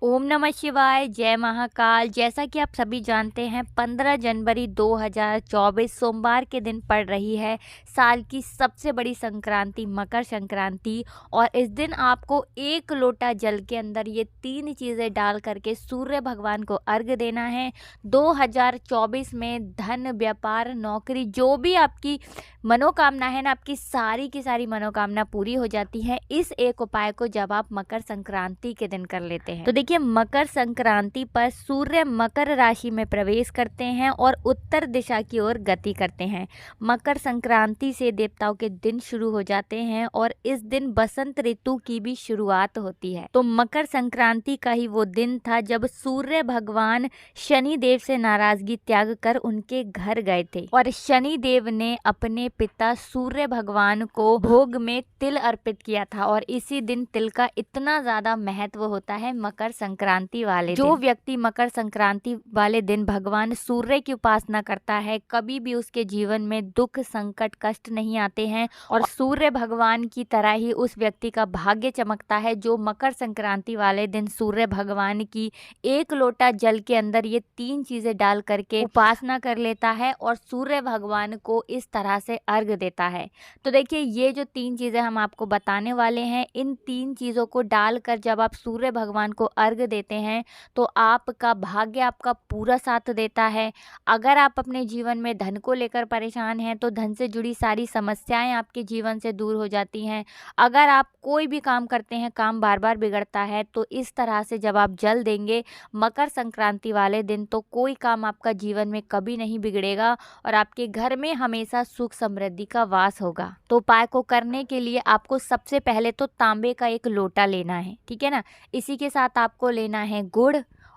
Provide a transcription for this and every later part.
ओम नमः शिवाय, जय महाकाल। जैसा कि आप सभी जानते हैं 15 जनवरी 2024 सोमवार के दिन पड़ रही है साल की सबसे बड़ी संक्रांति मकर संक्रांति। और इस दिन आपको एक लोटा जल के अंदर ये 3 चीज़ें डाल करके सूर्य भगवान को अर्घ देना है। 2024 में धन, व्यापार, नौकरी, जो भी आपकी मनोकामना है ना, आपकी सारी की सारी मनोकामना पूरी हो जाती है इस एक उपाय को जब आप मकर संक्रांति के दिन कर लेते हैं। तो देखिए, मकर संक्रांति पर सूर्य मकर राशि में प्रवेश करते हैं और उत्तर दिशा की ओर गति करते हैं। मकर संक्रांति से देवताओं के दिन शुरू हो जाते हैं और इस दिन बसंत ऋतु की भी शुरुआत होती है। तो मकर संक्रांति का ही वो दिन था जब सूर्य भगवान शनि देव से नाराजगी त्याग कर उनके घर गए थे और शनि देव ने अपने पिता सूर्य भगवान को भोग में तिल अर्पित किया था। और इसी दिन तिल का इतना ज्यादा महत्व होता है मकर संक्रांति वाले दिन। जो व्यक्ति मकर संक्रांति वाले दिन भगवान सूर्य की उपासना करता है, कभी भी उसके जीवन में दुख, संकट, कष्ट नहीं आते हैं और सूर्य भगवान की तरह ही उस व्यक्ति का भाग्य चमकता है जो मकर संक्रांति वाले दिन सूर्य भगवान की एक लोटा जल के अंदर ये 3 चीजें डाल करके उपासना कर लेता है और सूर्य भगवान को इस तरह से अर्घ देता है। तो देखिए, ये जो 3 चीजें हम आपको बताने वाले हैं, इन 3 चीजों को डालकर जब आप सूर्य भगवान को अर्घ देते हैं तो आपका भाग्य आपका पूरा साथ देता है। अगर आप अपने जीवन में धन को लेकर परेशान हैं तो धन से जुड़ी सारी समस्याएं आपके जीवन से दूर हो जाती हैं। अगर आप कोई भी काम करते हैं, काम बार बार बिगड़ता है, तो इस तरह से जब आप जल देंगे मकर संक्रांति वाले दिन तो कोई काम आपका जीवन में कभी नहीं बिगड़ेगा और आपके घर में हमेशा सुख समृद्धि का वास होगा। तो उपाय को करने के लिए आपको सबसे पहले तो तांबे का एक लोटा लेना है, ठीक है ना। इसी के साथ आपको लेना है गुड़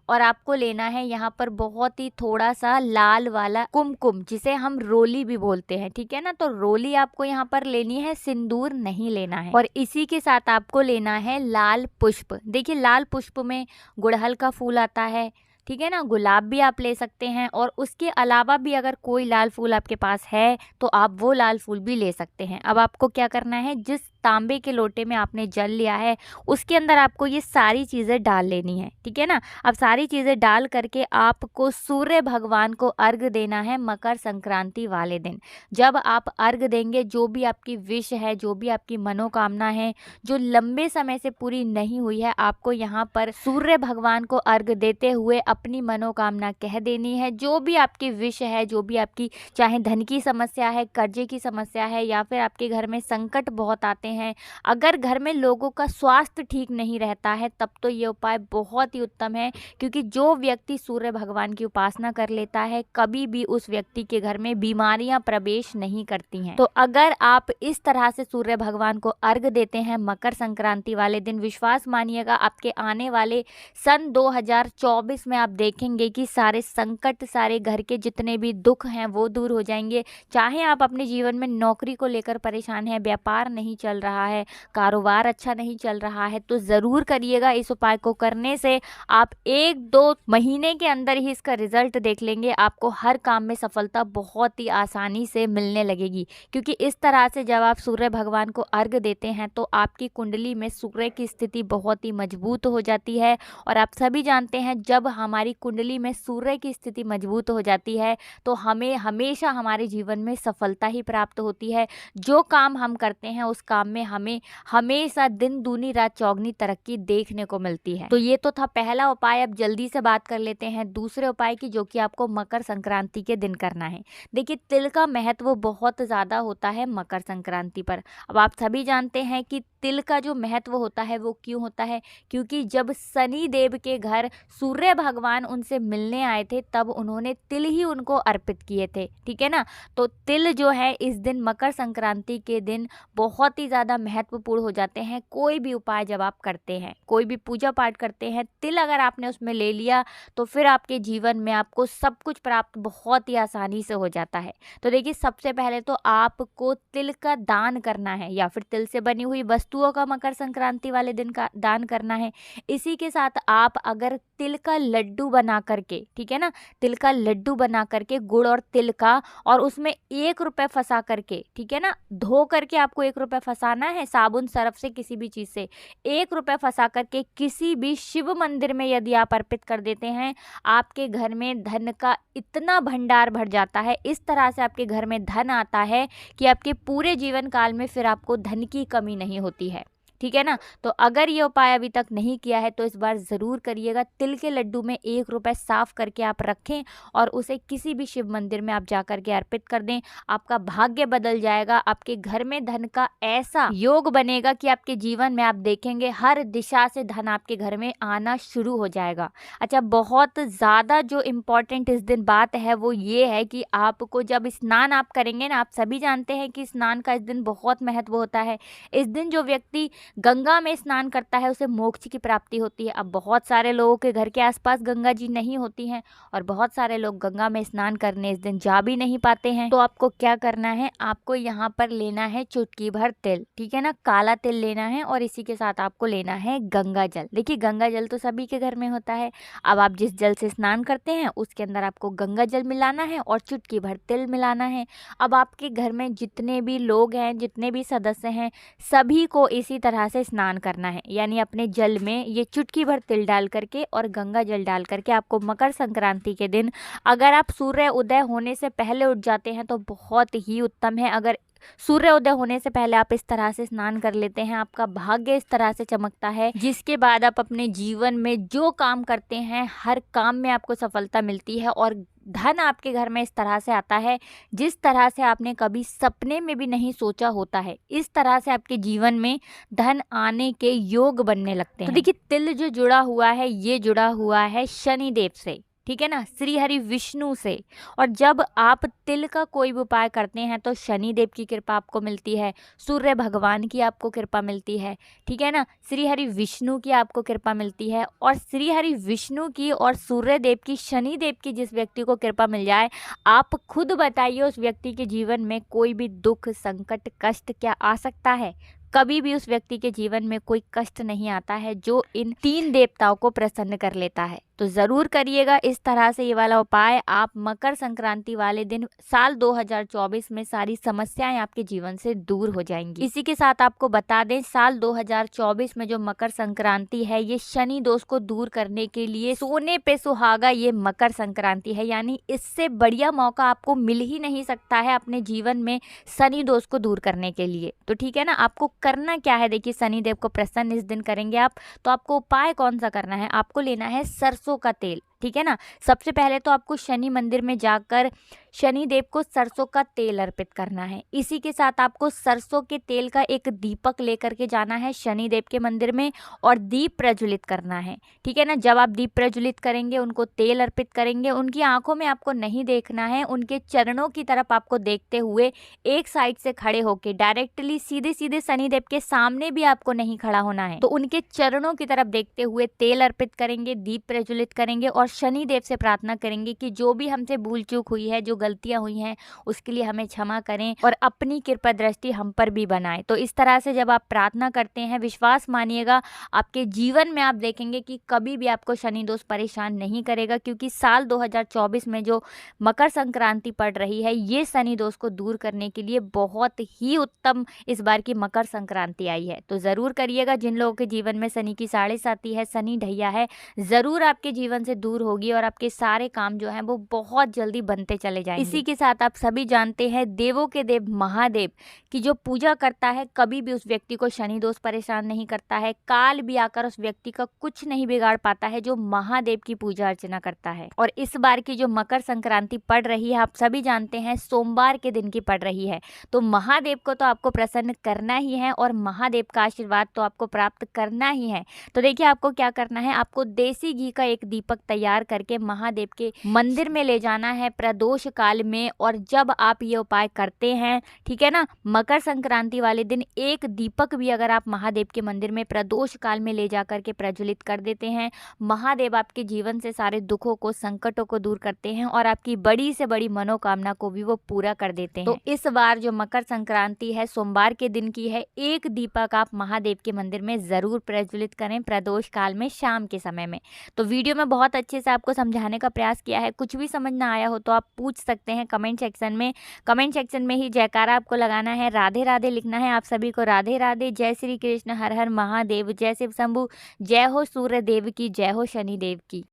और आपको लेना है यहाँ पर बहुत ही थोड़ा सा लाल वाला कुमकुम, जिसे हम रोली भी बोलते हैं, ठीक है ना। तो रोली आपको यहाँ पर लेनी है, सिंदूर नहीं लेना है। और इसी के साथ आपको लेना है लाल पुष्प। देखिए, लाल पुष्प में गुड़हल का फूल आता है, ठीक है ना। गुलाब भी आप ले सकते हैं और उसके अलावा भी अगर कोई लाल फूल आपके पास है तो आप वो लाल फूल भी ले सकते हैं। अब आपको क्या करना है, जिस तांबे के लोटे में आपने जल लिया है उसके अंदर आपको ये सारी चीज़ें डाल लेनी है, ठीक है ना। अब सारी चीज़ें डाल करके आपको सूर्य भगवान को अर्घ देना है मकर संक्रांति वाले दिन। जब आप अर्घ देंगे, जो भी आपकी विश है, जो भी आपकी मनोकामना है जो लंबे समय से पूरी नहीं हुई है, आपको यहाँ पर सूर्य भगवान को अर्घ देते हुए अपनी मनोकामना कह देनी है। जो भी आपकी विश है, जो भी आपकी, चाहे धन की समस्या है, कर्जे की समस्या है, या फिर आपके घर में संकट बहुत आते हैं, अगर घर में लोगों का स्वास्थ्य ठीक नहीं रहता है, तब तो ये उपाय बहुत ही उत्तम है। क्योंकि जो व्यक्ति सूर्य भगवान की उपासना कर लेता है, कभी भी उस व्यक्ति के घर में बीमारियां प्रवेश नहीं करती हैं। तो अगर आप इस तरह से सूर्य भगवान को अर्घ देते हैं मकर संक्रांति वाले दिन, विश्वास मानिएगा आपके आने वाले सन 2024 में आप देखेंगे कि सारे संकट, सारे घर के जितने भी दुख हैं वो दूर हो जाएंगे। चाहे आप अपने जीवन में नौकरी को लेकर परेशान हैं, व्यापार नहीं चल रहा है, कारोबार अच्छा नहीं चल रहा है, तो ज़रूर करिएगा। इस उपाय को करने से आप 1-2 महीने के अंदर ही इसका रिजल्ट देख लेंगे। आपको हर काम में सफलता बहुत ही आसानी से मिलने लगेगी। क्योंकि इस तरह से जब आप सूर्य भगवान को अर्घ देते हैं तो आपकी कुंडली में सूर्य की स्थिति बहुत ही मजबूत हो जाती है। और आप सभी जानते हैं, जब हमारी कुंडली में सूर्य की स्थिति मजबूत हो जाती है तो हमें हमेशा हमारे जीवन में सफलता ही प्राप्त होती है। जो काम हम करते हैं उस काम में हमें हमेशा दिन दूनी रात चौगनी तरक्की देखने को मिलती है। तो ये तो था पहला उपाय। अब जल्दी से बात कर लेते हैं दूसरे उपाय की, जो कि आपको मकर संक्रांति के दिन करना है। देखिए, तिल का महत्व बहुत ज़्यादा होता है मकर संक्रांति पर। अब आप सभी जानते हैं कि तिल का जो महत्व होता है वो क्यों होता है, क्योंकि जब शनि देव के घर सूर्य भगवान उनसे मिलने आए थे तब उन्होंने तिल ही उनको अर्पित किए थे, ठीक है ना। तो तिल जो है इस दिन मकर संक्रांति के दिन बहुत ही ज़्यादा महत्वपूर्ण हो जाते हैं। कोई भी उपाय जब आप करते हैं, कोई भी पूजा पाठ करते हैं, तिल अगर आपने उसमें ले लिया तो फिर आपके जीवन में आपको सब कुछ प्राप्त बहुत ही आसानी से हो जाता है। तो देखिए, सबसे पहले तो आपको तिल का दान करना है या फिर तिल से बनी हुई वस्तु वस्तुओं का मकर संक्रांति वाले दिन का दान करना है। इसी के साथ आप अगर तिल का लड्डू बना करके, ठीक है ना, तिल का लड्डू बना करके गुड़ और तिल का, और उसमें 1 रुपए फंसा करके, ठीक है ना, धो करके आपको 1 रुपए फंसाना है, साबुन सरफ से किसी भी चीज से 1 रुपए फंसा करके किसी भी शिव मंदिर में यदि आप अर्पित कर देते हैं, आपके घर में धन का इतना भंडार भर जाता है, इस तरह से आपके घर में धन आता है कि आपके पूरे जीवन काल में फिर आपको धन की कमी नहीं होती है। ठीक है ना। तो अगर ये उपाय अभी तक नहीं किया है तो इस बार ज़रूर करिएगा। तिल के लड्डू में 1 रुपए साफ करके आप रखें और उसे किसी भी शिव मंदिर में आप जा करके अर्पित कर दें। आपका भाग्य बदल जाएगा, आपके घर में धन का ऐसा योग बनेगा कि आपके जीवन में आप देखेंगे हर दिशा से धन आपके घर में आना शुरू हो जाएगा। अच्छा, बहुत ज़्यादा जो इम्पोर्टेंट इस दिन बात है वो ये है कि आपको जब स्नान आप करेंगे ना, आप सभी जानते हैं कि स्नान का इस दिन बहुत महत्व होता है। इस दिन जो व्यक्ति गंगा में स्नान करता है उसे मोक्ष की प्राप्ति होती है। अब बहुत सारे लोगों के घर के आसपास गंगा जी नहीं होती हैं और बहुत सारे लोग गंगा में स्नान करने इस दिन जा भी नहीं पाते हैं। तो आपको क्या करना है, आपको यहाँ पर लेना है चुटकी भर तिल, ठीक है ना, काला तिल लेना है और इसी के साथ आपको लेना है गंगा जल। देखिए गंगा जल तो सभी के घर में होता है। अब आप जिस जल से स्नान करते हैं उसके अंदर आपको गंगा जल मिलाना है और चुटकी भर तिल मिलाना है। अब आपके घर में जितने भी लोग हैं, जितने भी सदस्य हैं, सभी को इसी तरह से स्नान करना है। यानी अपने जल में ये चुटकी भर तिल डाल करके और गंगा जल डाल करके आपको मकर संक्रांति के दिन, अगर आप सूर्य उदय होने से पहले उठ जाते हैं तो बहुत ही उत्तम है। अगर सूर्य उदय होने से पहले आप इस तरह से स्नान कर लेते हैं, आपका भाग्य इस तरह से चमकता है, जिसके बाद आप अपने जीवन में जो काम करते हैं हर काम में आपको सफलता मिलती है और धन आपके घर में इस तरह से आता है जिस तरह से आपने कभी सपने में भी नहीं सोचा होता है। इस तरह से आपके जीवन में धन आने के योग बनने लगते हैं। तो देखिए तिल जो जुड़ा हुआ है ये जुड़ा हुआ है शनि देव से, ठीक है ना, श्री हरि विष्णु से। और जब आप तिल का कोई भी उपाय करते हैं तो शनि देव की कृपा आपको मिलती है, सूर्य भगवान की आपको कृपा मिलती है, ठीक है ना, श्री हरि विष्णु की आपको कृपा मिलती है। और श्री हरि विष्णु की और सूर्य देव की, शनि देव की जिस व्यक्ति को कृपा मिल जाए, आप खुद बताइए उस व्यक्ति के जीवन में कोई भी दुख, संकट, कष्ट क्या आ सकता है? कभी भी उस व्यक्ति के जीवन में कोई कष्ट नहीं आता है जो इन 3 देवताओं को प्रसन्न कर लेता है। तो ज़रूर करिएगा इस तरह से ये वाला उपाय। आप मकर संक्रांति वाले दिन साल 2024 में सारी समस्याएं आपके जीवन से दूर हो जाएंगी। इसी के साथ आपको बता दें, साल 2024 में जो मकर संक्रांति है ये शनि दोष को दूर करने के लिए सोने पे सुहागा ये मकर संक्रांति है। यानी इससे बढ़िया मौका आपको मिल ही नहीं सकता है अपने जीवन में शनि दोष को दूर करने के लिए। तो ठीक है ना, आपको करना क्या है, देखिए शनि देव को प्रसन्न इस दिन करेंगे आप, तो आपको उपाय कौन सा करना है, आपको लेना है सरसों का तेल, ठीक है ना। सबसे पहले तो आपको शनि मंदिर में जाकर शनि देव को सरसों का तेल अर्पित करना है। इसी के साथ आपको सरसों के तेल का एक दीपक लेकर के जाना है शनि देव के मंदिर में और दीप प्रज्वलित करना है, ठीक है ना। जब आप दीप प्रज्वलित करेंगे, उनको तेल अर्पित करेंगे, उनकी आंखों में आपको नहीं देखना है, उनके चरणों की तरफ आपको देखते हुए एक साइड से खड़े होके, डायरेक्टली सीधे सीधे शनि देव के सामने भी आपको नहीं खड़ा होना है, तो उनके चरणों की तरफ देखते हुए तेल अर्पित करेंगे, दीप प्रज्वलित करेंगे और शनि देव से प्रार्थना करेंगे कि जो भी हमसे भूल चूक हुई है, जो गलतियां हुई हैं, उसके लिए हमें क्षमा करें और अपनी कृपा दृष्टि हम पर भी बनाएं। तो इस तरह से जब आप प्रार्थना करते हैं, विश्वास मानिएगा आपके जीवन में आप देखेंगे कि कभी भी आपको शनि दोष परेशान नहीं करेगा, क्योंकि साल 2024 में जो मकर संक्रांति पड़ रही है ये शनि दोष को दूर करने के लिए बहुत ही उत्तम इस बार की मकर संक्रांति आई है। तो जरूर करिएगा। जिन लोगों के जीवन में शनि की 7.5 है, शनि ढैया है, जरूर आपके जीवन से दूर होगी और आपके सारे काम जो हैं वो बहुत जल्दी बनते चले जाएंगे। इसी के साथ आप सभी जानते हैं देवों के देव महादेव की जो पूजा करता है, कभी भी उस व्यक्ति को शनि दोष परेशान नहीं करता है, काल भी आकर उस व्यक्ति का कुछ नहीं बिगाड़ पाता है जो महादेव की पूजा अर्चना करता है। और इस बार की जो मकर संक्रांति पड़ रही है, आप सभी जानते हैं सोमवार के दिन की पड़ रही है, तो महादेव को तो आपको प्रसन्न करना ही है और महादेव का आशीर्वाद तो आपको प्राप्त करना ही है। तो देखिए आपको क्या करना है, आपको देसी घी का एक दीपक तैयार तैयार करके महादेव के मंदिर में ले जाना है प्रदोष काल में। और जब आप ये उपाय करते हैं, ठीक है ना, मकर संक्रांति वाले दिन एक दीपक भी अगर आप महादेव के मंदिर में प्रदोष काल में ले जा करके प्रज्वलित कर देते हैं, महादेव आपके जीवन से सारे दुखों को, संकटों को दूर करते हैं और आपकी बड़ी से बड़ी मनोकामना को भी वो पूरा कर देते हैं। तो इस बार जो मकर संक्रांति है सोमवार के दिन की है, एक दीपक आप महादेव के मंदिर में जरूर प्रज्वलित करें प्रदोष काल में शाम के समय में। तो वीडियो में बहुत अच्छे से आपको समझाने का प्रयास किया है। कुछ भी समझ ना आया हो तो आप पूछ सकते हैं कमेंट सेक्शन में। कमेंट सेक्शन में ही जयकारा आपको लगाना है, राधे राधे लिखना है। आप सभी को राधे राधे, जय श्री कृष्ण, हर हर महादेव, जय शिव शंभु, जय हो सूर्य देव की, जय हो शनि देव की।